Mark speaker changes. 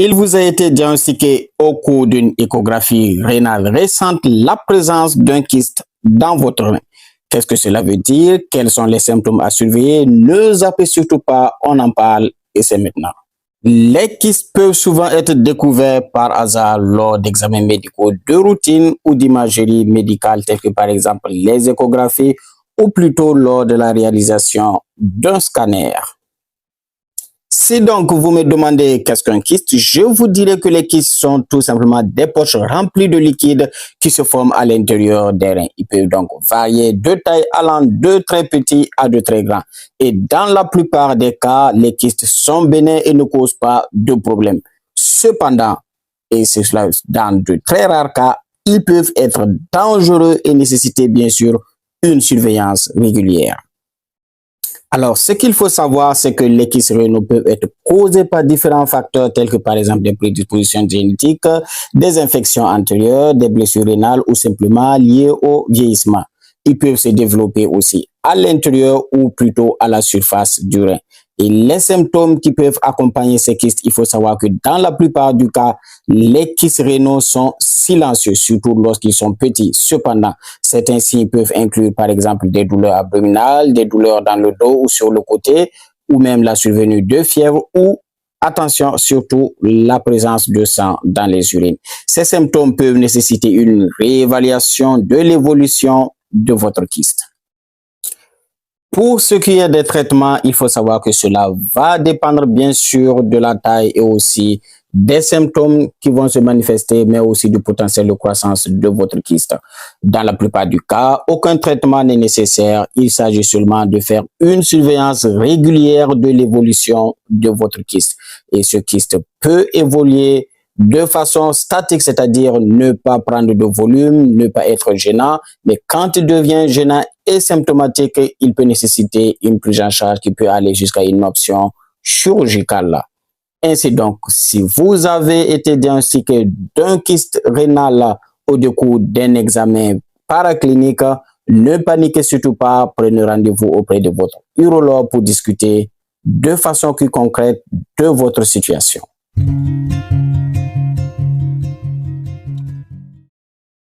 Speaker 1: Il vous a été diagnostiqué au cours d'une échographie rénale récente la présence d'un kyste dans votre rein. Qu'est-ce que cela veut dire? Quels sont les symptômes à surveiller? Ne zappez surtout pas, on en parle et c'est maintenant. Les kystes peuvent souvent être découverts par hasard lors d'examens médicaux de routine ou d'imagerie médicale tels que par exemple les échographies ou plutôt lors de la réalisation d'un scanner. Si donc vous me demandez qu'est-ce qu'un kyste, je vous dirai que les kystes sont tout simplement des poches remplies de liquide qui se forment à l'intérieur des reins. Ils peuvent donc varier de taille allant de très petits à de très grands. Et dans la plupart des cas, les kystes sont bénins et ne causent pas de problème. Cependant, et c'est cela dans de très rares cas, ils peuvent être dangereux et nécessiter bien sûr une surveillance régulière. Alors, ce qu'il faut savoir, c'est que les kystes rénaux peuvent être causés par différents facteurs tels que par exemple des prédispositions génétiques, des infections antérieures, des blessures rénales ou simplement liées au vieillissement. Ils peuvent se développer aussi à l'intérieur ou plutôt à la surface du rein. Et les symptômes qui peuvent accompagner ces kystes, il faut savoir que dans la plupart du cas, les kystes rénaux sont silencieux, surtout lorsqu'ils sont petits. Cependant, certains signes peuvent inclure par exemple des douleurs abdominales, des douleurs dans le dos ou sur le côté, ou même la survenue de fièvre ou, attention, surtout la présence de sang dans les urines. Ces symptômes peuvent nécessiter une réévaluation de l'évolution de votre kyste. Pour ce qui est des traitements, il faut savoir que cela va dépendre bien sûr de la taille et aussi des symptômes qui vont se manifester, mais aussi du potentiel de croissance de votre kyste. Dans la plupart du cas, aucun traitement n'est nécessaire. Il s'agit seulement de faire une surveillance régulière de l'évolution de votre kyste. Et ce kyste peut évoluer de façon statique, c'est-à-dire ne pas prendre de volume, ne pas être gênant, mais quand il devient gênant et symptomatique, il peut nécessiter une prise en charge qui peut aller jusqu'à une option chirurgicale. Ainsi donc, si vous avez été diagnostiqué d'un kyste rénal au cours d'un examen paraclinique, ne paniquez surtout pas, prenez rendez-vous auprès de votre urologue pour discuter de façon plus concrète de votre situation.